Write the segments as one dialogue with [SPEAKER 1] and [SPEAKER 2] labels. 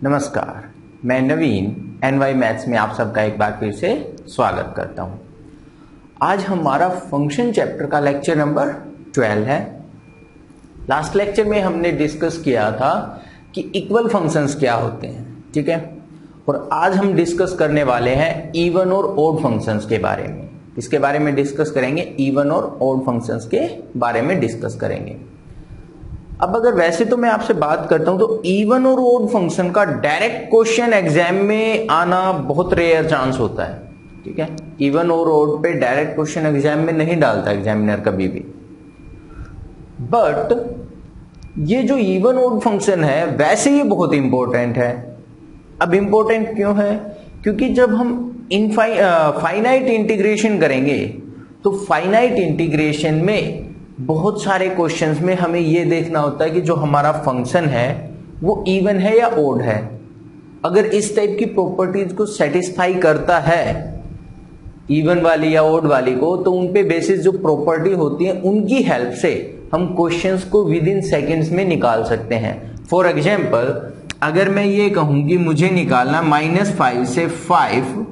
[SPEAKER 1] नमस्कार, मैं नवीन NY maths में आप सबका एक बार फिर से स्वागत करता हूं। आज हमारा फंक्शन चैप्टर का लेक्चर नंबर 12 है। लास्ट लेक्चर में हमने डिस्कस किया था कि इक्वल फंक्शंस क्या होते हैं, ठीक है। और आज हम डिस्कस करने वाले हैं इवन और ओड फंक्शंस के बारे में। इसके बारे में डिस्कस करेंगे, इवन और ओड फंक्शंस के बारे में डिस्कस करेंगे। अब अगर वैसे तो मैं आपसे बात करता हूं तो इवन और ओड फंक्शन का डायरेक्ट क्वेश्चन एग्जाम में आना बहुत रेयर चांस होता है, ठीक है। इवन और ओड पे डायरेक्ट क्वेश्चन एग्जाम में नहीं डालता एग्जामिनर कभी भी। बट ये जो इवन ओड फंक्शन है वैसे ही बहुत इंपॉर्टेंट है। अब इंपॉर्टेंट क्यों है? क्योंकि जब हम फाइनाइट इंटीग्रेशन करेंगे तो फाइनाइट इंटीग्रेशन में बहुत सारे क्वेश्चंस में हमें यह देखना होता है कि जो हमारा फंक्शन है वो इवन है या ओड है। अगर इस टाइप की प्रॉपर्टीज को सेटिस्फाई करता है इवन वाली या ओड वाली को, तो उन पे बेसिस जो प्रॉपर्टी होती है उनकी हेल्प से हम क्वेश्चंस को विद इन सेकेंड्स में निकाल सकते हैं। फॉर एग्जाम्पल, अगर मैं ये कहूं कि मुझे निकालना -5 से 5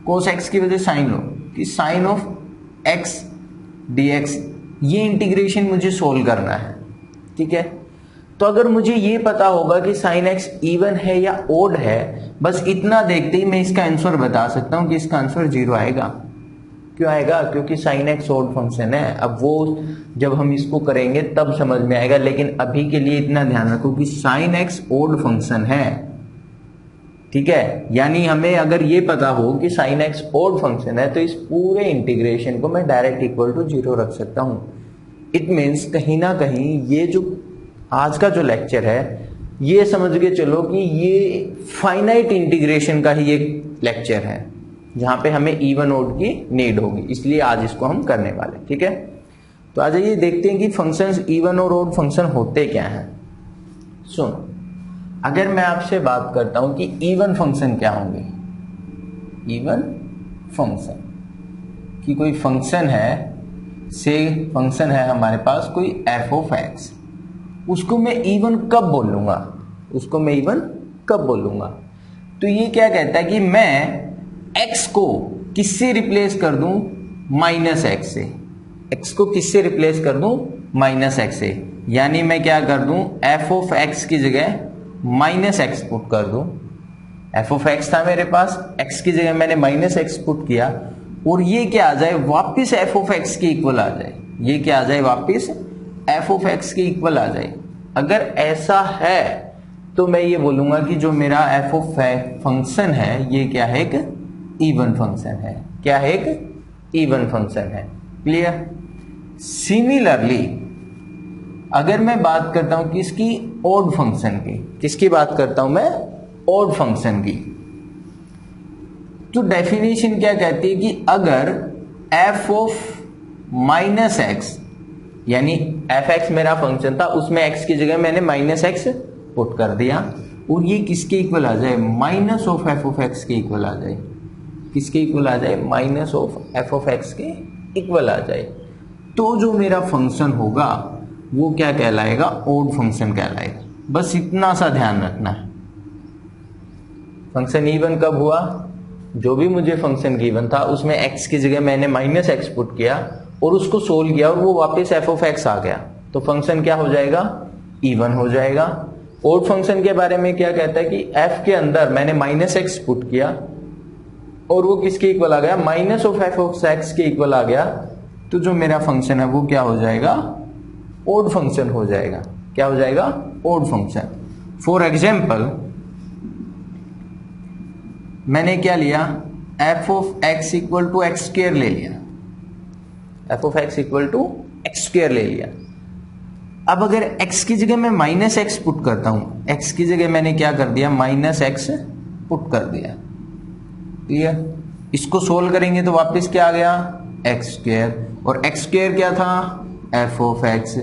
[SPEAKER 1] कोस एक्स की वजह साइन लो कि साइन ऑफ एक्स dx, ये इंटीग्रेशन मुझे सोल्व करना है, ठीक है। तो अगर मुझे ये पता होगा कि साइन एक्स इवन है या ओड है, बस इतना देखते ही मैं इसका आंसर बता सकता हूं कि इसका आंसर 0 आएगा। क्यों आएगा? क्योंकि साइन एक्स ओड फंक्शन है। अब वो जब हम इसको करेंगे तब समझ में आएगा, लेकिन अभी के लिए इतना ध्यान रखो कि साइन एक्स ओड फंक्शन है, ठीक है। यानी हमें अगर ये पता हो कि साइन एक्स ओड फंक्शन है तो इस पूरे इंटीग्रेशन को मैं डायरेक्ट इक्वल टू 0 रख सकता हूं। इट मीन्स कहीं ना कहीं ये जो आज का जो लेक्चर है ये समझ के चलो कि ये फाइनाइट इंटीग्रेशन का ही एक लेक्चर है जहां पे हमें इवन ओड की नीड होगी, इसलिए आज इसको हम करने वाले, ठीक है। तो आ जाइए देखते हैं कि फंक्शंस इवन और ओड फंक्शन होते क्या हैं। सुनो, अगर मैं आपसे बात करता हूं कि इवन फंक्शन क्या होंगे, इवन फंक्शन कि कोई फंक्शन है, से फंक्शन है हमारे पास कोई f ऑफ x, उसको मैं इवन कब बोलूंगा, उसको मैं इवन कब बोलूंगा? तो ये क्या कहता है कि मैं x को किससे रिप्लेस कर दूं? -x से। x को किससे रिप्लेस कर दूं? -x से। यानी मैं क्या कर दूं? f ऑफ x की जगह -x पुट कर दूं। f ऑफ x था मेरे पास, x की जगह मैंने -x पुट किया और ये क्या आ जाए? वापिस f ऑफ x के इक्वल आ जाए। ये क्या आ जाए? वापिस f ऑफ x के इक्वल आ जाए। अगर ऐसा है तो मैं ये बोलूंगा कि जो मेरा f ऑफ फंक्शन है ये क्या है? एक इवन फंक्शन है। क्या है? एक इवन फंक्शन है। क्लियर? सिमिलरली अगर मैं बात करता हूं किसकी? ओड फंक्शन की। किसकी बात करता हूं मैं? ओड फंक्शन की। तो डेफिनेशन क्या कहती है कि अगर f ऑफ -x, यानी f(x) मेरा फंक्शन था, उसमें x की जगह मैंने -x पुट कर दिया और ये किसके इक्वल आ जाए? Minus of f of x के इक्वल आ जाए। किसके इक्वल आ जाए? Minus of f of x के इक्वल आ जाए। तो जो मेरा फंक्शन होगा वो क्या कहलाएगा? ओड फंक्शन कहलाएगा। बस इतना सा ध्यान रखना है। फंक्शन इवन कब हुआ? जो भी मुझे फंक्शन गिवन था उसमें x की जगह मैंने -x पुट किया और उसको सोल्व किया और वो वापस f ऑफ x आ गया, तो फंक्शन क्या हो जाएगा? इवन हो जाएगा। ओड फंक्शन के बारे में क्या कहता है कि f के अंदर मैंने -x पुट किया और वो किसके इक्वल आ गया? Minus of f of x के इक्वल आ गया। तो जो मेरा फंक्शन है वो क्या हो जाएगा? ओड फंक्शन हो जाएगा। क्या हो जाएगा? Odd function. फॉर एग्जाम्पल, मैंने क्या लिया? f of x equal to x square ले लिया। f of x equal to x square ले लिया। अब अगर x की जगह मैं -x पुट करता हूं, x की जगह मैंने क्या कर दिया? -x पुट कर दिया। क्लियर? इसको सोल्व करेंगे तो वापस क्या आ गया? X square. और एक्स स्क्वायर क्या था? f ऑफ x,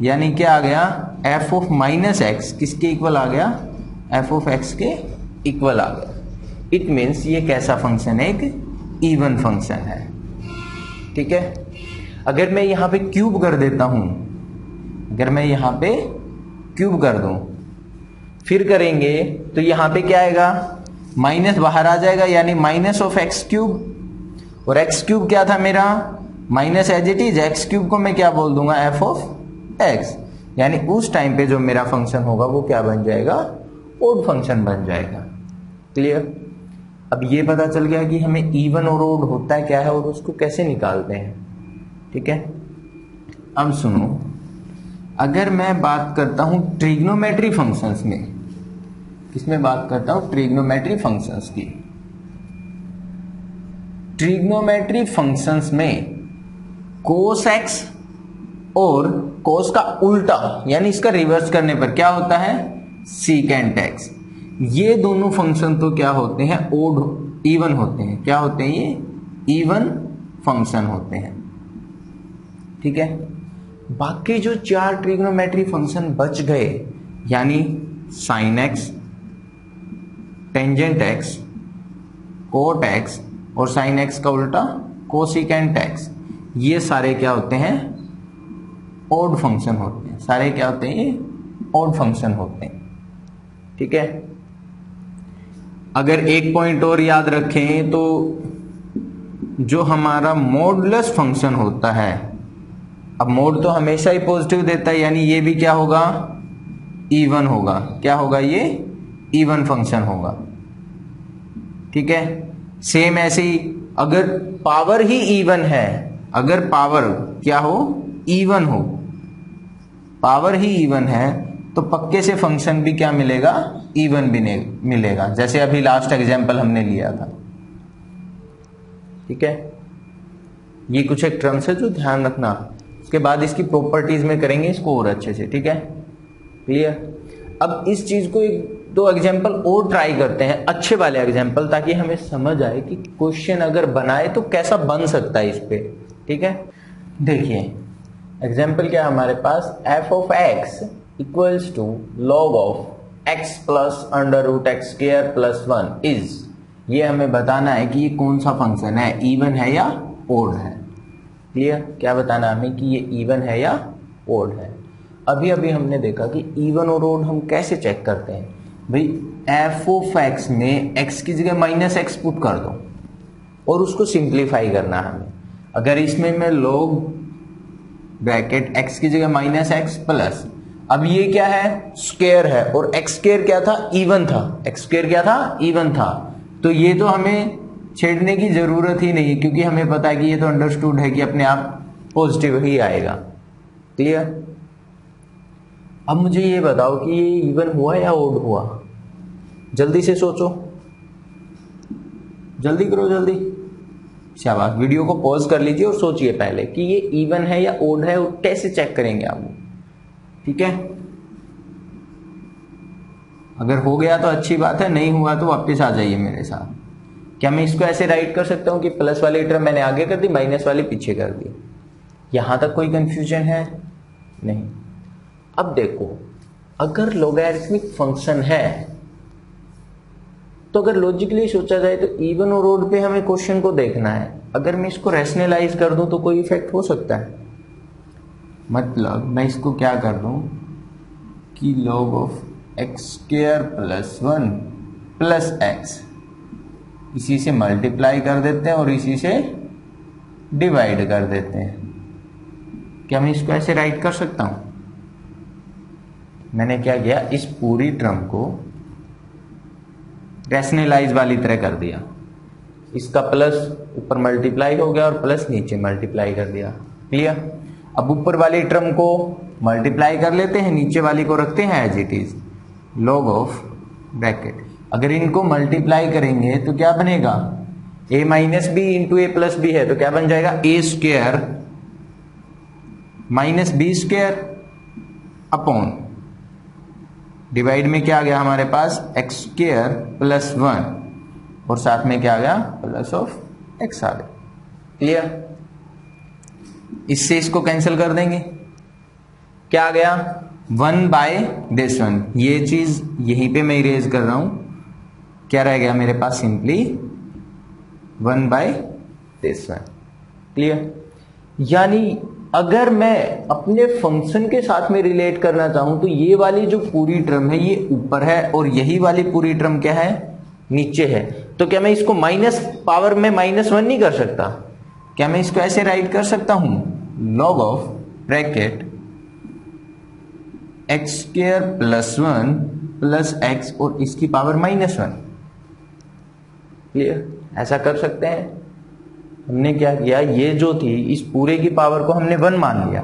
[SPEAKER 1] यानी क्या आ गया? f ऑफ -x किसके इक्वल आ गया? f ऑफ x के इक्वल आ गया। इट मीन्स ये कैसा फंक्शन है? एक इवन फंक्शन है, ठीक है। अगर मैं यहां पे क्यूब कर देता हूं, अगर मैं यहां पे क्यूब कर दूं, फिर करेंगे तो यहां पे क्या आएगा, माइनस बाहर आ जाएगा, यानी माइनस ऑफ एक्स क्यूब, और एक्स क्यूब क्या था मेरा minus as it is, x cube को मैं क्या बोल दूंगा एफ ऑफ एक्स, यानी उस टाइम पे जो मेरा फंक्शन होगा वो क्या बन जाएगा, ओड फंक्शन बन जाएगा। क्लियर। अब ये पता चल गया कि हमें इवन और ओड होता है क्या है और उसको कैसे निकालते हैं। ठीक है, अब सुनो, अगर मैं बात करता हूं ट्रिग्नोमेट्री फंक्शंस में, किसमें बात करता हूं, ट्रिग्नोमेट्री फंक्शंस की। ट्रिग्नोमेट्री फंक्शंस में कोस एक्स और कोस का उल्टा यानी इसका रिवर्स करने पर क्या होता है, सीकेंट एक्स, ये दोनों फंक्शन तो क्या होते हैं, ओड इवन होते हैं। क्या होते हैं, ये इवन फंक्शन होते हैं। ठीक है, बाकी जो 4 ट्रिग्नोमेट्री फंक्शन बच गए, यानी sine x, tangent x, cot x और साइन एक्स का उल्टा कोसिकेंट एक्स, ये सारे क्या होते हैं, ओड फंक्शन होते हैं। सारे क्या होते हैं, ये ओड फंक्शन होते हैं। ठीक है, अगर एक पॉइंट और याद रखें तो जो हमारा मॉडुलस फंक्शन होता है, अब मोड तो हमेशा ही पॉजिटिव देता है, यानी ये भी क्या होगा, इवन होगा। क्या होगा, ये इवन फंक्शन होगा। ठीक है, सेम ऐसे ही अगर पावर ही इवन है, अगर पावर क्या हो, इवन हो, पावर ही इवन है तो पक्के से फंक्शन भी क्या मिलेगा, इवन भी मिलेगा, जैसे अभी लास्ट एग्जांपल हमने लिया था। ठीक है, ये कुछ एक टर्म्स है जो ध्यान रखना, उसके बाद इसकी प्रॉपर्टीज में करेंगे इसको और अच्छे से। ठीक है, क्लियर। अब इस चीज को एक 2 एग्जांपल और ट्राई करते हैं, अच्छे वाले एग्जांपल, ताकि हमें समझ आए कि क्वेश्चन अगर बनाए तो कैसा बन सकता है इस पे। ठीक है, देखिए एग्जांपल क्या है हमारे पास, f of x equals to log of x plus under root x square plus 1 is, ये हमें बताना है कि ये कौन सा फंक्शन है, इवन है या ओड है। क्लियर, क्या बताना हमें कि ये इवन है या ओड है। अभी अभी हमने देखा कि इवन और ओड हम कैसे चेक करते हैं भाई, एफ ऑफ एक्स में एक्स की जगह माइनस एक्स पुट कर दो और उसको सिंप्लीफाई करना है हमें। अगर इसमें मैं लॉग ब्रैकेट एक्स की जगह माइनस एक्स प्लस, अब ये क्या है, स्क्वायर है, और एक्स स्क्वायर क्या था, इवन था, एक्स स्क्वायर क्या था, इवन था, तो ये तो हमें छेड़ने की जरूरत ही नहीं, क्योंकि हमें पता है कि ये तो अंडरस्टूड है कि अपने आप पॉजिटिव ही आएगा। क्लियर। अब मुझे ये बताओ कि ये इवन हुआ या ओड हुआ, जल्दी से सोचो, जल्दी करो, जल्दी, शाबाश। वीडियो को पॉज कर लीजिए और सोचिए पहले कि ये इवन है या ओड है, और कैसे चेक करेंगे आप। ठीक है, अगर हो गया तो अच्छी बात है, नहीं हुआ तो वापस आ जाइए मेरे साथ। क्या मैं इसको ऐसे राइट कर सकता हूं कि प्लस वाली टर्म मैंने आगे कर दी, माइनस वाली पीछे कर दी? यहां तक कोई कंफ्यूजन है? नहीं। अब देखो, अगर लॉगरिथमिक फंक्शन है तो अगर लॉजिकली सोचा जाए तो इवन और ओड पे हमें क्वेश्चन को देखना है। अगर मैं इसको रैशनलाइज कर दूं तो कोई इफेक्ट हो सकता है? मतलब मैं इसको क्या कर दूं कि log of x square plus 1 plus x, इसी से मल्टीप्लाई कर देते हैं और इसी से डिवाइड कर देते हैं। क्या मैं इसको ऐसे राइट कर सकता हूं? मैंने क्या किया, इस पूरी टर्म को रैशनलाइज वाली तरह कर दिया। इसका प्लस ऊपर मल्टीप्लाई हो गया और प्लस नीचे मल्टीप्लाई कर दिया। क्लियर। अब ऊपर वाली टर्म को मल्टीप्लाई कर लेते हैं, नीचे वाली को रखते हैं as it is, log of bracket. अगर इनको मल्टीप्लाई करेंगे तो क्या बनेगा, a minus b into a plus b है तो क्या बन जाएगा, a square minus b square upon, divide में क्या आ गया हमारे पास, एक्स स्क्वायर प्लस 1 और साथ में क्या आ गया, प्लस ऑफ एक्स आ गया। क्लियर। इससे इसको कैंसिल कर देंगे, क्या आ गया, 1 बाय दिस 1। ये चीज यहीं पे मैं इरेज कर रहा हूं, क्या रह गया मेरे पास, सिंपली 1 बाय दिस 1। क्लियर। यानी अगर मैं अपने फंक्शन के साथ में रिलेट करना चाहूं तो ये वाली जो पूरी टर्म है ये ऊपर है और यही वाली पूरी टर्म क्या है, नीचे है। तो क्या मैं इसको माइनस पावर में -1 नहीं कर सकता? क्या मैं इसको ऐसे राइट कर सकता हूं, log of bracket x² + 1 + x और इसकी पावर -1। क्लियर? ऐसा कर सकते हैं। हमने क्या किया, ये जो थी इस पूरे की पावर को हमने 1 मान लिया।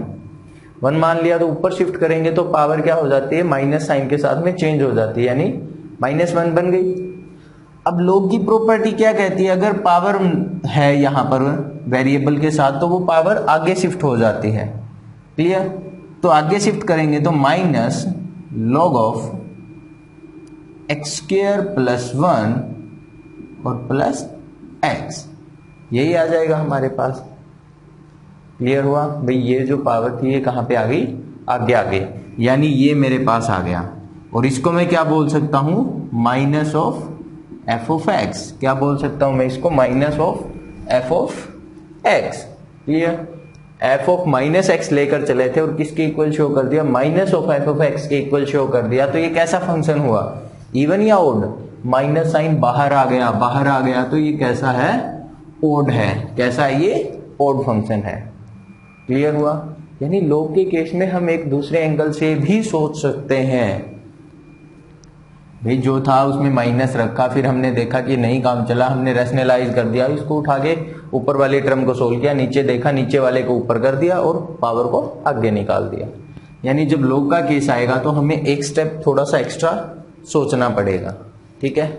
[SPEAKER 1] 1 मान लिया तो ऊपर शिफ्ट करेंगे तो पावर क्या हो जाती है, माइनस साइन के साथ में चेंज हो जाती है, यानी -1 बन गई। अब log की प्रॉपर्टी क्या कहती है, अगर पावर है यहां पर वेरिएबल के साथ तो वो पावर आगे शिफ्ट हो जाती है। क्लियर? तो आगे शिफ्ट करेंगे तो -log ऑफ x² + 1 और प्लस x, यही आ जाएगा हमारे पास। क्लियर हुआ भाई? ये जो पावर थी ये कहां पे आ गई, आगे आ गई, यानी ये मेरे पास आ गया। और इसको मैं क्या बोल सकता हूं, minus of f of x। क्या बोल सकता हूं मैं इसको, minus of f of x। Clear? f of -x लेकर चले थे और किसके इक्वल शो कर दिया, minus of f of x के इक्वल शो कर दिया। तो ये कैसा फंक्शन हुआ, इवन या ओड? माइनस साइन बाहर आ गया तो ये कैसा है, ओड है। कैसा है ये, ओड फंक्शन है। क्लियर हुआ? यानी log के केस में हम एक दूसरे एंगल से भी सोच सकते हैं। भाई जो था उसमें माइनस रखा, फिर हमने देखा कि नहीं काम चला, हमने रैशनलाइज कर दिया, इसको उठा के ऊपर वाले टर्म को सोल्व किया, नीचे देखा, नीचे वाले को ऊपर कर दिया और पावर को आगे निकाल दिया। यानी जब log का केस आएगा तो हमें एक स्टेप थोड़ा सा एक्स्ट्रा सोचना पड़ेगा। ठीक है,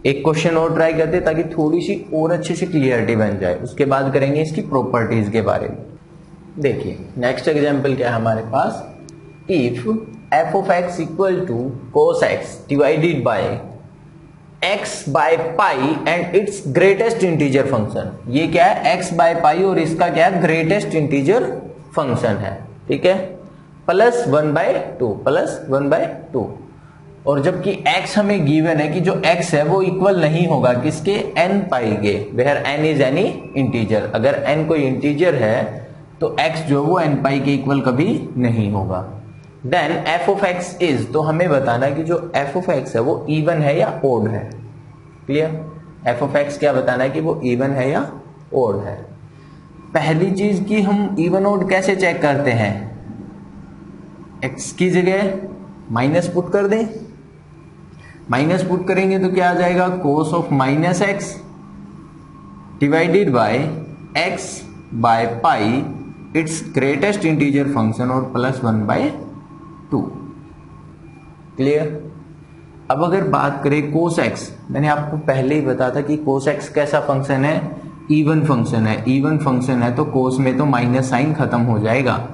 [SPEAKER 1] एक क्वेश्चन और ट्राई करते ताकि थोड़ी सी और अच्छे से क्लियरिटी बन जाए, उसके बाद करेंगे इसकी प्रॉपर्टीज के बारे में। देखिए नेक्स्ट एग्जांपल क्या है हमारे पास, if f of x equal to cos x divided by x by pi and its greatest integer function। ये क्या है, x by pi और इसका क्या है, ग्रेटेस्ट इंटीजर फंक्शन है। ठीक है, +1/2 और जबकि x हमें गिवन है कि जो x है वो इक्वल नहीं होगा किसके, n पाई के, where n is any integer. अगर n कोई इंटीजर है तो x जो वो n पाई के इक्वल कभी नहीं होगा। Then f of x is, तो हमें बताना है कि जो f of x है वो इवन है या ओड है। क्लियर? f of x क्या बताना है कि वो इवन है या ओड है। पहली चीज कि हम इवन ओड कैसे चेक करते हैं, x की जगह माइनस पुट कर दें। माइनस पुट करेंगे तो क्या आ जाएगा, cos of -x divided by x by pi it's greatest integer function और +1/2। क्लियर? अब अगर बात करें cos x, मैंने आपको पहले ही बताया था कि cos x कैसा फंक्शन है, इवन फंक्शन है। इवन फंक्शन है तो cos में तो माइनस साइन खत्म हो जाएगा।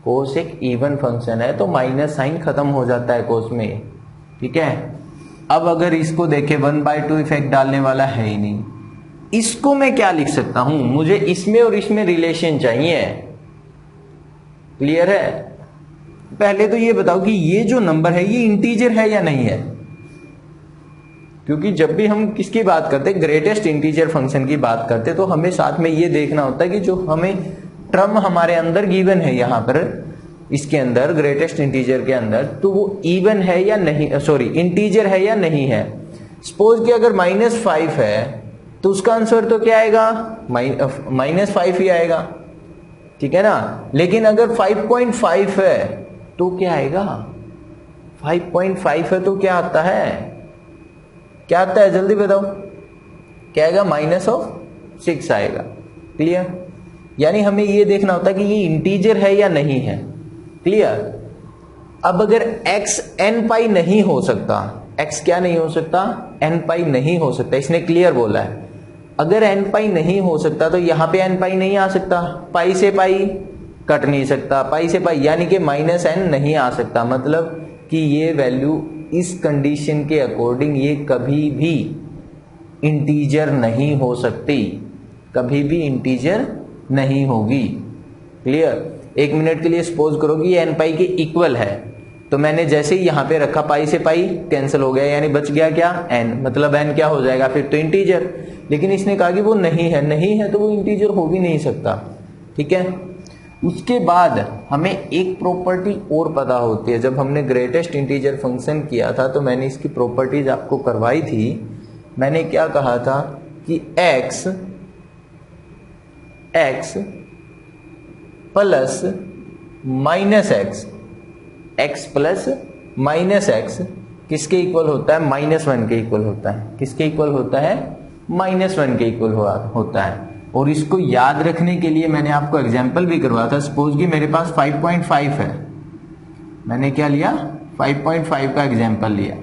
[SPEAKER 1] cos एक इवन फंक्शन है तो माइनस साइन खत्म हो जाता है cos में। ठीक है, अब अगर इसको देखें 1/2 इफेक्ट डालने वाला है ही नहीं, इसको मैं क्या लिख सकता हूं, मुझे इसमें और इसमें रिलेशन चाहिए। क्लियर है? पहले तो ये बताओ कि ये जो नंबर है ये इंटीजर है या नहीं है, क्योंकि जब भी हम किसकी बात करते हैं, ग्रेटेस्ट इंटीजर फंक्शन की बात करते हैं, तो हमें साथ में ये देखना होता है कि जो हमें टर्म हमारे अंदर गिवन है यहां पर इसके अंदर ग्रेटेस्ट इंटीजर के अंदर, तो वो इवन है या नहीं, सॉरी इंटीजर है या नहीं है। सपोज कि अगर -5 है तो उसका आंसर तो क्या आएगा, -5 ही आएगा। ठीक है ना, लेकिन अगर 5.5 है तो क्या आएगा, 5.5 है तो क्या आता है, क्या आता है जल्दी बताओ, क्या आएगा, -6 आएगा। क्लियर? यानी हमें ये देखना होता है कि ये इंटीजर है या नहीं है। क्लियर? अब अगर x n पाई नहीं हो सकता, x क्या नहीं हो सकता, n पाई नहीं हो सकता, इसने क्लियर बोला है। अगर n पाई नहीं हो सकता तो यहाँ पे n पाई नहीं आ सकता, पाई से पाई कट नहीं सकता, पाई से पाई यानी कि -n नहीं आ सकता। मतलब कि ये वैल्यू इस कंडीशन के अकॉर्डिंग ये कभी भी इंटीजर नहीं हो सकती, कभी भी इंटीजर नहीं होगी। क्लियर? 1 मिनट के लिए सपोज करो कि ये n पाई के इक्वल है, तो मैंने जैसे ही यहाँ पे रखा पाई से पाई कैंसिल हो गया, यानी बच गया क्या, n, मतलब n क्या हो जाएगा फिर तो इंटीजर। लेकिन इसने कहा कि वो नहीं है, नहीं है तो वो इंटीजर हो भी नहीं सकता। ठीक है। उसके बाद हमें एक प्रॉपर्टी और पता होती है। जब हमने ग्रेटेस्ट इंटीजर फंक्शन किया था तो मैंने इसकी प्रॉपर्टीज आपको करवाई थी। मैंने क्या कहा था कि x plus minus x plus minus x किसके इक्वल होता है? -1 के इक्वल होता है। किसके इक्वल होता है? -1 के इक्वल होता है। और इसको याद रखने के लिए मैंने आपको एग्जाम्पल भी करवाया था। सपोज कि मेरे पास 5.5 है, मैंने क्या लिया? 5.5 का एग्जाम्पल लिया।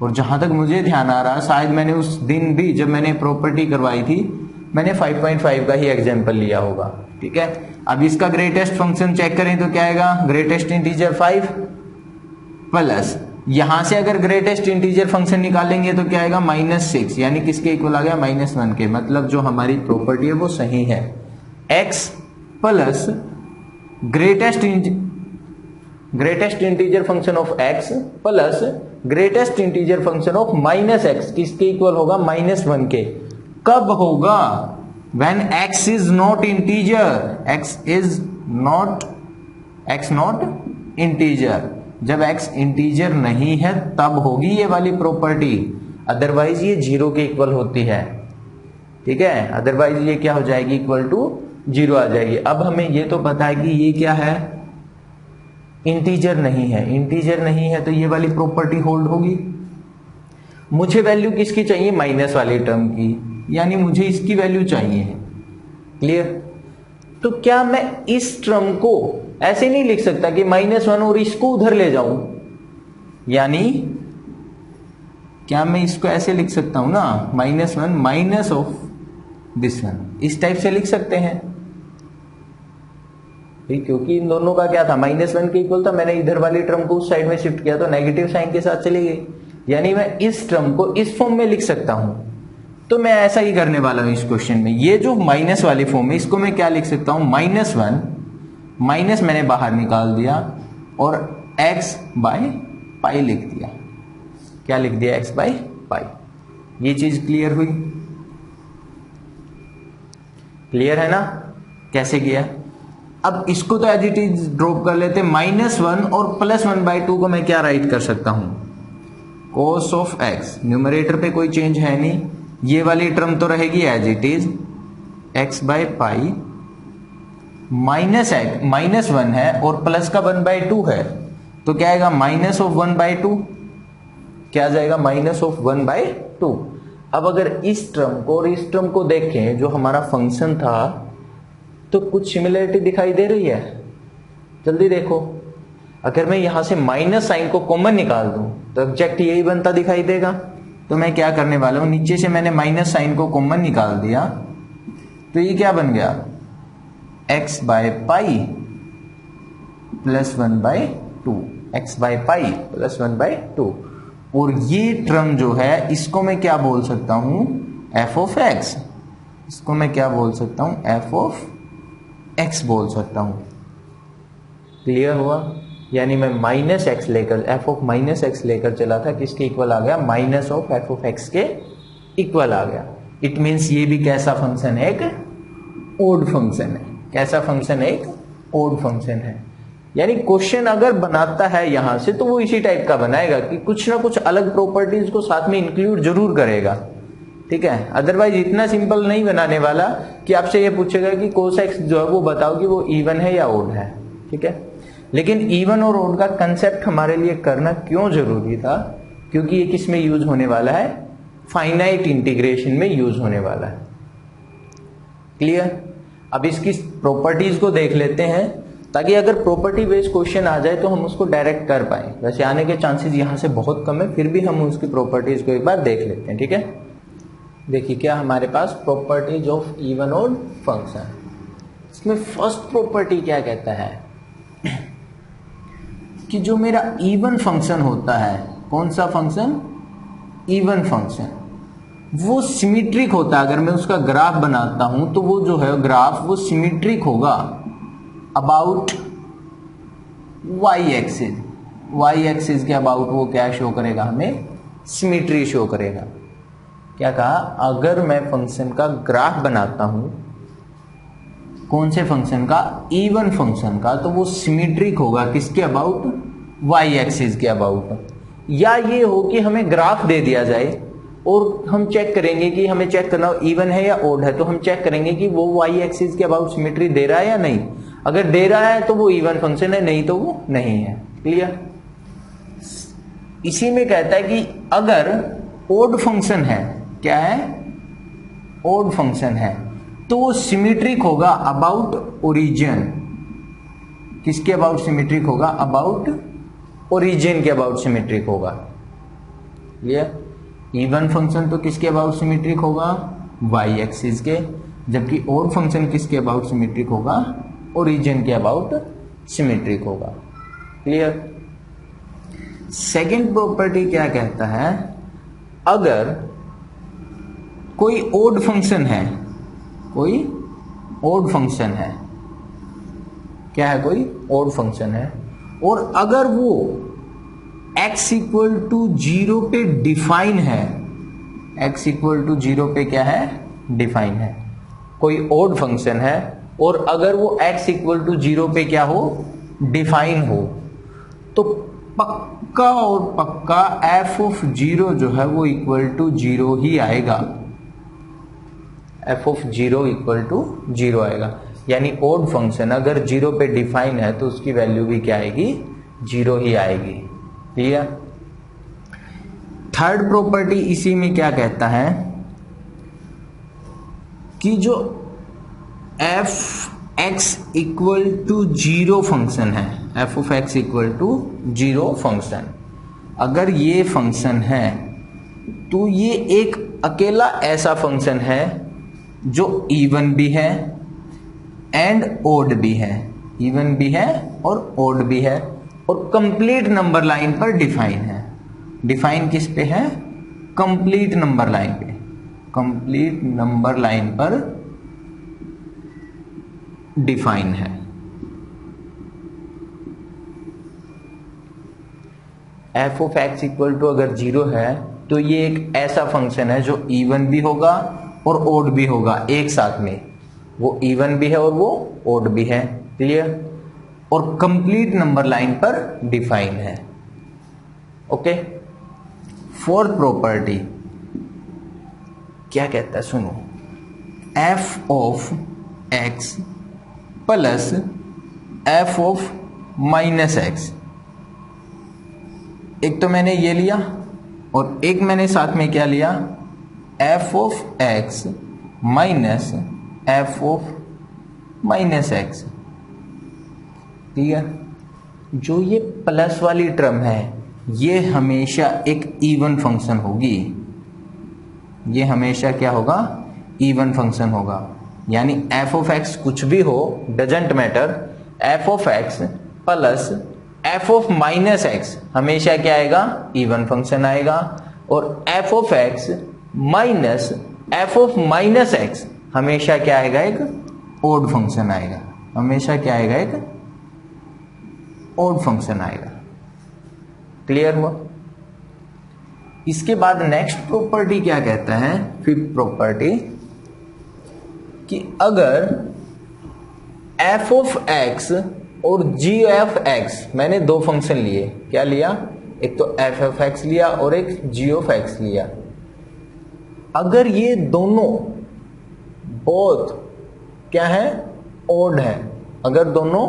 [SPEAKER 1] और जहां तक मुझे ध्यान आ रहा, शायद मैंने उस दिन भी जब मैंने प्रॉपर्टी करवाई थी मैंने 5.5 का ही एग्जाम्पल लिया होगा। ठीक है। अब इसका ग्रेटेस्ट फंक्शन चेक करें तो क्या आएगा? ग्रेटेस्ट इंटीजर 5 प्लस यहां से अगर ग्रेटेस्ट इंटीजर फंक्शन निकालेंगे तो क्या आएगा? -6, यानी किसके इक्वल आ गया? -1 के। मतलब जो हमारी प्रॉपर्टी है वो सही है। x plus greatest integer function of x plus greatest integer function of -x किसके इक्वल होगा? -1 के। कब होगा? when x is not integer, x not integer। जब x इंटीजर नहीं है तब होगी ये वाली प्रॉपर्टी, अदरवाइज ये 0 के इक्वल होती है। ठीक है, अदरवाइज ये क्या हो जाएगी? इक्वल टू 0 आ जाएगी। अब हमें ये तो पता है कि ये क्या है? इंटीजर नहीं है। इंटीजर नहीं है तो ये वाली प्रॉपर्टी होल्ड होगी। मुझे वैल्यू किसकी चाहिए? माइनस वाली टर्म की, यानी मुझे इसकी वैल्यू चाहिए। क्लियर? तो क्या मैं इस टर्म को ऐसे नहीं लिख सकता कि -1 और इसको उधर ले जाऊं? यानी क्या मैं इसको ऐसे लिख सकता हूं ना, -1 माइनस ऑफ दिस वन, इस टाइप से लिख सकते हैं। क्योंकि इन दोनों का क्या था? -1 के इक्वल था। मैंने इधर वाली टर्म को उस साइड में शिफ्ट किया तो नेगेटिव साइन के साथ चली गई। यानी मैं इस टर्म को इस फॉर्म में लिख सकता हूं। तो मैं ऐसा ही करने वाला हूं इस क्वेश्चन में। ये जो माइनस वाली फॉर्म है इसको मैं क्या लिख सकता हूं? -1 माइनस मैंने बाहर निकाल दिया और x/π लिख दिया। क्या लिख दिया? x/π। ये चीज क्लियर हुई? क्लियर है ना? कैसे किया? अब इसको तो एज इट इज ड्रॉप कर लेते। -1 और +1/2 को मैं क्या राइट कर सकता हूं? cos of x। न्यूमरेटर पे कोई चेंज है नहीं, ये वाली टर्म तो रहेगी एज इट इज, x/π -1 है और प्लस का 1/2 है तो क्या आएगा? -1/2। क्या आ जाएगा? -1/2। अब अगर इस टर्म को और इस टर्म को देखें जो हमारा फंक्शन था तो कुछ सिमिलरिटी दिखाई दे रही है। जल्दी देखो, अगर मैं यहां से माइनस साइन को कॉमन निकाल दूं तो एग्जैक्ट यही बनता दिखाई देगा। तो मैं क्या करने वाला हूं, नीचे से मैंने माइनस साइन को कॉमन निकाल दिया तो ये क्या बन गया? x/π + 1/2, x/π + 1/2। और ये टर्म जो है इसको मैं क्या बोल सकता हूं? f of x। इसको मैं क्या बोल सकता हूं? f ऑफ x बोल सकता हूं। क्लियर हुआ? यानी मैं -x लेकर f ऑफ -x लेकर चला था, किसके इक्वल आ गया? Minus of f of x के इक्वल आ गया। इट मीन्स ये भी कैसा फंक्शन है? एक ओड फंक्शन है। कैसा फंक्शन है? एक ओड फंक्शन है। यानी क्वेश्चन अगर बनाता है यहां से तो वो इसी टाइप का बनाएगा कि कुछ ना कुछ अलग प्रॉपर्टीज को साथ में इंक्लूड जरूर करेगा। ठीक है, अदरवाइज इतना सिंपल नहीं बनाने वाला कि आपसे ये पूछेगा कि cos x जो है वो बताओ कि वो इवन है या ओड है। ठीक है, लेकिन इवन और ओड का कंसेप्ट हमारे लिए करना क्यों जरूरी था? क्योंकि ये किस में यूज होने वाला है? फाइनाइट इंटीग्रेशन में यूज होने वाला है। क्लियर? अब इसकी प्रॉपर्टीज को देख लेते हैं ताकि अगर प्रॉपर्टी बेस्ड क्वेश्चन आ जाए तो हम उसको डायरेक्ट कर पाए। वैसे आने के चांसेस यहां से बहुत कम है, फिर भी हम उसकी प्रॉपर्टीज को एक बार देख लेते हैं। ठीक है, देखिए क्या हमारे पास properties of even odd function. इसमें फर्स्ट प्रॉपर्टी क्या कहता है कि जो मेरा इवन फंक्शन होता है, कौन सा फंक्शन? इवन फंक्शन, वो सिमेट्रिक होता है। अगर मैं उसका ग्राफ बनाता हूं तो वो जो है ग्राफ वो सिमेट्रिक होगा about y axis. y axis के अबाउट वो क्या शो करेगा? हमें सिमेट्री शो करेगा। क्या कहा? अगर मैं फंक्शन का ग्राफ बनाता हूं कौन से फंक्शन का? इवन फंक्शन का। तो वो सिमेट्रिक होगा किसके अबाउट? वाई एक्सिस के अबाउट। या ये हो कि हमें ग्राफ दे दिया जाए और हम चेक करेंगे कि हमें चेक करना इवन है या ओड है, तो हम चेक करेंगे कि वो वाई एक्सिस के अबाउट सिमेट्री दे रहा है या नहीं। अगर दे रहा है तो वो इवन फंक्शन है, नहीं तो वो नहीं है। क्लियर? इसी में कहता है कि अगर ओड फंक्शन है, क्या है? ओड फंक्शन है, तो वो सिमेट्रिक होगा अबाउट ओरिजिन। किसके अबाउट सिमेट्रिक होगा? अबाउट ओरिजिन के अबाउट सिमेट्रिक होगा। क्लियर? इवन फंक्शन तो किसके अबाउट सिमेट्रिक होगा? वाई एक्सिस के। जबकि ओड फंक्शन किसके अबाउट सिमेट्रिक होगा? ओरिजिन के अबाउट सिमेट्रिक होगा। क्लियर? सेकेंड प्रॉपर्टी क्या कहता है? अगर कोई ओड फंक्शन है, कोई ओड फंक्शन है, क्या है? कोई ओड फंक्शन है, और अगर वो x इक्वल टू 0 पे डिफाइन है, x इक्वल टू 0 पे क्या है? डिफाइन है। कोई ओड फंक्शन है और अगर वो x इक्वल टू 0 पे क्या हो? डिफाइन हो, तो पक्का और पक्का f ऑफ 0 जो है वो इक्वल टू 0 ही आएगा। f ऑफ 0 इक्वल टू 0 आएगा। यानी ओड फंक्शन अगर 0 पे डिफाइन है तो उसकी वैल्यू भी क्या आएगी? 0 ही आएगी। क्लियर? थर्ड प्रॉपर्टी इसी में क्या कहता है कि जो f x equal to 0 function है, f of x equal to 0 function, अगर ये फंक्शन है तो ये एक अकेला ऐसा फंक्शन है जो इवन भी है एंड ओड भी है, इवन भी है और ओड भी है, और कंप्लीट नंबर लाइन पर डिफाइन है। डिफाइन किस पे है? कंप्लीट नंबर लाइन पे। कंप्लीट नंबर लाइन पर डिफाइन है। F of x equal to अगर 0 है तो ये एक ऐसा फंक्शन है जो इवन भी होगा और ओड भी होगा एक साथ में। वो इवन भी है और वो ओड भी है। क्लियर? और कंप्लीट नंबर लाइन पर डिफाइन है। ओके। फोर्थ प्रॉपर्टी क्या कहता है? सुनो, F of x plus F of minus x. एक तो मैंने ये लिया और एक मैंने साथ में क्या लिया? F of x minus F of minus x. Clear? जो ये प्लस वाली टर्म है ये हमेशा एक इवन फंक्शन होगी। ये हमेशा क्या होगा? इवन फंक्शन होगा। यानी एफ ऑफ एक्स कुछ भी हो, doesn't matter, F of x plus F of minus x हमेशा क्या आएगा? इवन फंक्शन आएगा। और F of x minus F of minus x हमेशा क्या आएगा? एक ओड फंक्शन आएगा। हमेशा क्या आएगा? एक ओड फंक्शन आएगा। क्लियर हुआ? इसके बाद नेक्स्ट प्रॉपर्टी क्या कहता है? फिफ्थ प्रॉपर्टी कि अगर एफ ऑफ एक्स और जी एफ एक्स, मैंने दो फंक्शन लिए, क्या लिया? एक तो एफ ऑफ एक्स लिया और एक जी ऑफ एक्स लिया। अगर ये दोनों बोथ क्या है? ओड है। अगर दोनों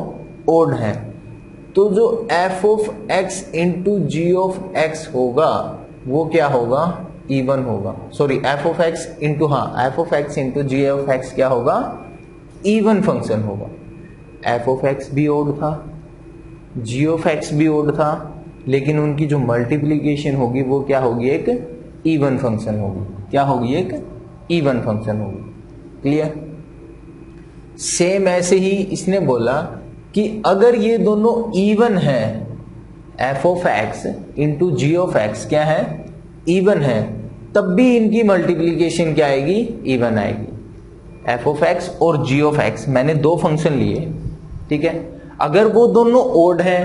[SPEAKER 1] ओड है तो जो f of x into g of x होगा वो क्या होगा? इवन होगा। Sorry, f of x into, हाँ, f of x into g of x क्या होगा? इवन फंक्शन होगा। एफ ऑफ एक्स भी ओड था, जी ऑफ एक्स भी ओड था, लेकिन उनकी जो मल्टीप्लीकेशन होगी वो क्या होगी? एक इवन फंक्शन होगी। क्या होगी? एक इवन फंक्शन होगी। क्लियर? सेम ऐसे ही इसने बोला कि अगर ये दोनों इवन है, f of x into g of x क्या है? इवन है, तब भी इनकी मल्टीप्लीकेशन क्या आएगी? इवन आएगी। एफ ऑफ एक्स और जी ऑफ एक्स, मैंने दो फंक्शन लिए, ठीक है। अगर वो दोनों ओड है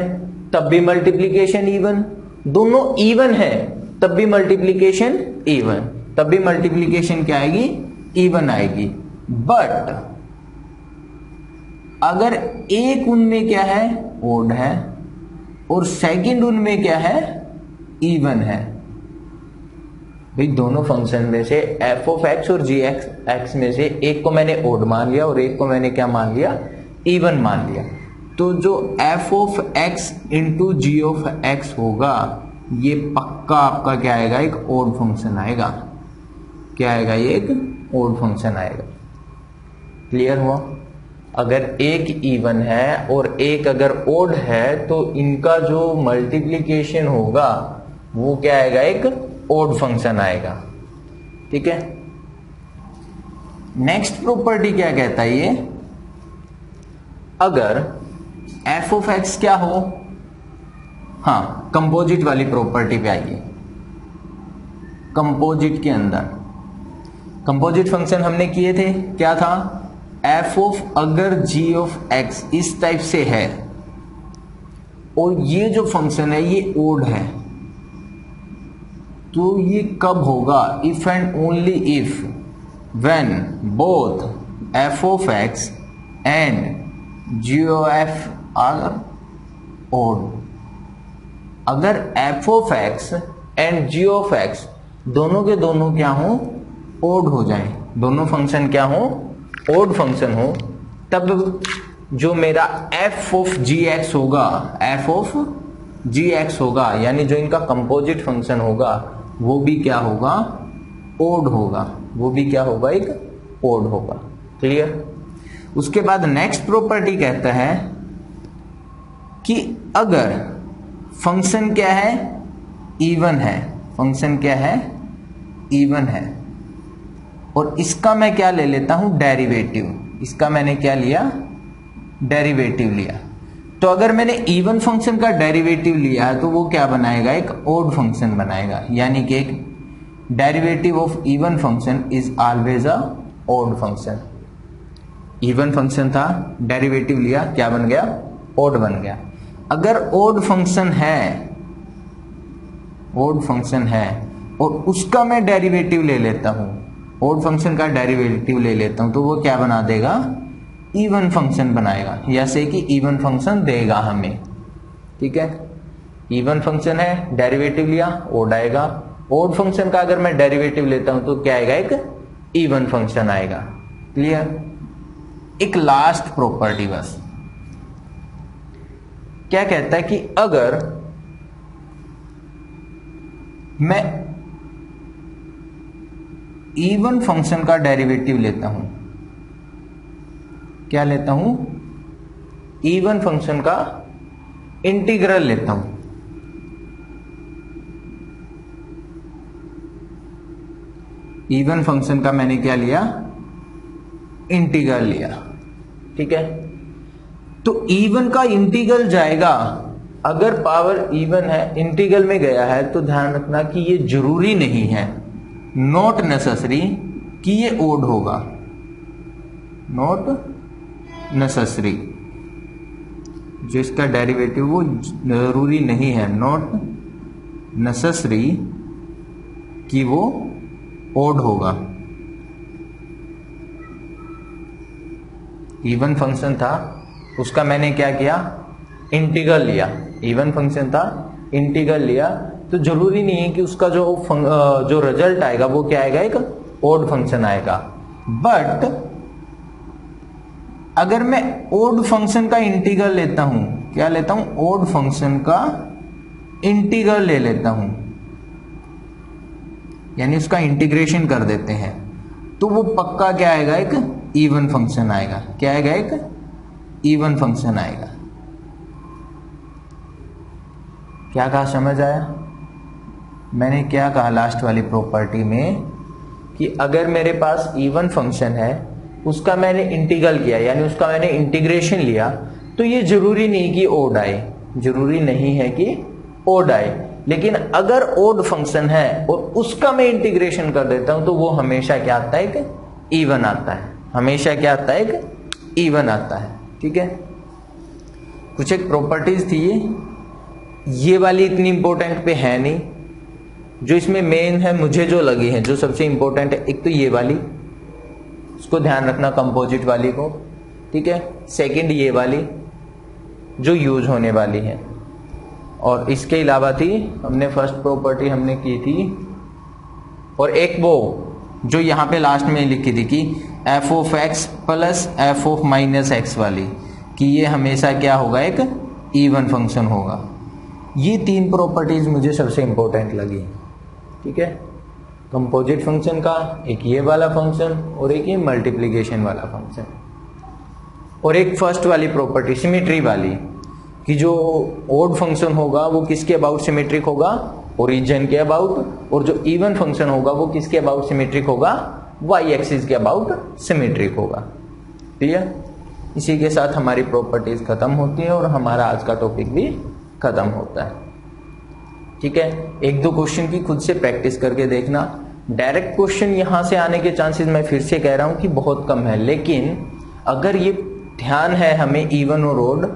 [SPEAKER 1] तब भी मल्टीप्लीकेशन इवन, दोनों इवन है तब भी मल्टीप्लीकेशन इवन, तब भी मल्टीप्लीकेशन क्या आएगी? इवन आएगी। बट अगर एक उनमें क्या है, ओड है, और सेकंड उनमें क्या है, इवन है। भाई दोनों फंक्शन में से एफ ऑफ एक्स और जी एक्स में से एक को मैंने ओड मान लिया और एक को मैंने क्या मान लिया, इवन मान लिया। तो जो f of x into g of x होगा ये पक्का आपका क्या आएगा, एक ओड फंक्शन आएगा। क्या आएगा, ये एक ओड फंक्शन आएगा। क्लियर हुआ? अगर एक इवन है और एक अगर ओड है तो इनका जो मल्टीप्लीकेशन होगा वो क्या आएगा, एक ओड फंक्शन आएगा। ठीक है। नेक्स्ट प्रॉपर्टी क्या कहता है ये, अगर एफ ऑफ एक्स क्या हो, हाँ कंपोजिट वाली प्रॉपर्टी पे आइए। कंपोजिट के अंदर कंपोजिट फंक्शन हमने किए थे, क्या था, एफ ऑफ अगर जी ऑफ एक्स इस टाइप से है और ये जो फंक्शन है ये ओड है, तो ये कब होगा, if and only if when both f of x and g of f are odd. अगर f of x and g of x दोनों के दोनों क्या हो, ओड हो जाए, दोनों फंक्शन क्या हो, ओड फंक्शन हो, तब जो मेरा एफ ऑफ जी एक्स होगा, एफ ऑफ जी एक्स होगा, यानी जो इनका कंपोजिट फंक्शन होगा वो भी क्या होगा, ओड होगा, वो भी क्या होगा, एक ओड होगा। क्लियर? उसके बाद नेक्स्ट प्रॉपर्टी कहता है कि अगर फंक्शन क्या है, इवन है, फंक्शन क्या है, इवन है, और इसका मैं क्या ले लेता हूं, डेरिवेटिव, इसका मैंने क्या लिया, डेरिवेटिव लिया। तो अगर मैंने इवन फंक्शन का डेरिवेटिव लिया है तो वो क्या बनाएगा, एक ओड फंक्शन बनाएगा, यानी कि एक derivative of even function is always a odd function. Even function था, डेरिवेटिव लिया, क्या बन गया, ओड बन गया। अगर ओड फंक्शन है, ओड फंक्शन है और उसका मैं डेरिवेटिव ले लेता हूं, ओड फंक्शन का डेरिवेटिव ले लेता हूं, तो वो क्या बना देगा, इवन फंक्शन बनाएगा, जैसे कि इवन फंक्शन देगा हमें। ठीक है, इवन फंक्शन है, डेरिवेटिव लिया, ओड आएगा। ओड फंक्शन का अगर मैं डेरिवेटिव लेता हूं तो क्या आएगा, एक इवन फंक्शन आएगा। क्लियर? एक लास्ट प्रॉपर्टी बस, क्या कहता है कि अगर मैं इवन फंक्शन का डेरिवेटिव लेता हूं, क्या लेता हूं, इवन फंक्शन का इंटीग्रल लेता हूं, इवन फंक्शन का मैंने क्या लिया, इंटीग्रल लिया। ठीक है, तो इवन का इंटीग्रल जाएगा, अगर पावर इवन है, इंटीग्रल में गया है, तो ध्यान रखना कि ये जरूरी नहीं है, नॉट नेसेसरी कि ये ओड होगा, नॉट नेसेसरी, जो इसका डेरिवेटिव वो जरूरी नहीं है, नॉट नेसेसरी कि वो ओड होगा। इवन फंक्शन था, उसका मैंने क्या किया, इंटीग्रल लिया, इवन फंक्शन था, इंटीग्रल लिया, तो जरूरी नहीं है कि उसका जो रिजल्ट आएगा वो क्या आएगा, एक ओड फंक्शन आएगा। बट अगर मैं ओड फंक्शन का इंटीग्रल लेता हूं, क्या लेता हूं, ओड फंक्शन का इंटीग्रल ले लेता हूं, यानी उसका इंटीग्रेशन कर देते हैं, तो वो पक्का क्या आएगा, एक इवन फंक्शन आएगा। क्या आएगा, एक इवन फंक्शन आएगा। क्या कहा, समझ आया? मैंने क्या कहा लास्ट वाली प्रॉपर्टी में कि अगर मेरे पास इवन फंक्शन है, उसका मैंने इंटीग्रल किया, यानी उसका मैंने इंटीग्रेशन लिया, तो ये जरूरी नहीं कि ओड आए, जरूरी नहीं है कि ओड आए। लेकिन अगर ओड फंक्शन है और उसका मैं इंटीग्रेशन कर देता हूं, तो वो हमेशा क्या आता है, एक इवन आता है, हमेशा क्या आता है, एक इवन आता है। ठीक है, कुछ एक प्रॉपर्टीज थी ये वाली इतनी इंपॉर्टेंट पे है नहीं, जो इसमें मेन है मुझे जो लगी है, जो सबसे इंपॉर्टेंट है, एक तो ये वाली, उसको ध्यान रखना, कंपोजिट वाली को। ठीक है। सेकंड ये वाली जो यूज होने वाली है, और इसके अलावा थी हमने फर्स्ट प्रॉपर्टी हमने की थी, और एक वो जो यहाँ पे लास्ट में लिखी थी कि F of x plus F of minus x वाली, कि ये हमेशा क्या होगा, एक इवन फंक्शन होगा। ये तीन प्रॉपर्टीज मुझे सबसे इंपॉर्टेंट लगी, ठीक है। कंपोजिट फंक्शन का एक ये वाला फंक्शन और एक ये मल्टीप्लिकेशन वाला फंक्शन, और एक फर्स्ट वाली प्रॉपर्टी सिमेट्री वाली, कि जो ओड फंक्शन होगा वो किसके अबाउट सिमेट्रिक होगा, ओरिजिन के अबाउट, और जो इवन फंक्शन होगा वो किसके अबाउट सिमेट्रिक होगा, वाई एक्सिस के अबाउट सिमेट्रिक होगा। ठीक है, इसी के साथ हमारी प्रॉपर्टीज खत्म होती है और हमारा आज का टॉपिक भी खत्म होता है। ठीक है, एक दो क्वेश्चन की खुद से प्रैक्टिस करके देखना। डायरेक्ट क्वेश्चन यहां से आने के चांसेस मैं फिर से कह रहा हूं कि बहुत कम है, लेकिन अगर ये ध्यान है हमें इवन और ओड,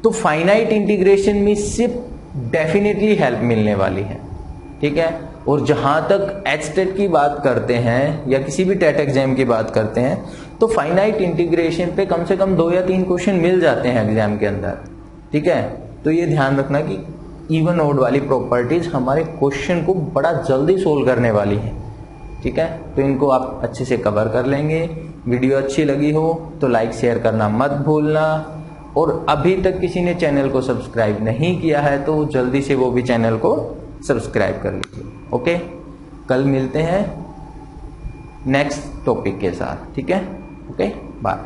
[SPEAKER 1] तो फाइनाइट इंटीग्रेशन में सिर्फ डेफिनेटली हेल्प मिलने वाली है। ठीक है, और जहां तक एच टेट की बात करते हैं या किसी भी टेट एग्जाम की बात करते हैं, तो फाइनाइट इंटीग्रेशन पे कम से कम 2 या 3 क्वेश्चन मिल जाते हैं एग्जाम के अंदर। ठीक है, तो ये ध्यान रखना कि इवन ओड वाली प्रॉपर्टीज हमारे क्वेश्चन को बड़ा जल्दी सोल्व करने वाली है। ठीक है, तो इनको आप अच्छे से कवर कर लेंगे। वीडियो अच्छी लगी हो तो लाइक शेयर करना मत भूलना, और अभी तक किसी ने चैनल को सब्सक्राइब नहीं किया है तो जल्दी से वो भी चैनल को सब्सक्राइब कर लीजिए। ओके, कल मिलते हैं नेक्स्ट टॉपिक के साथ। ठीक है, ओके, बाय।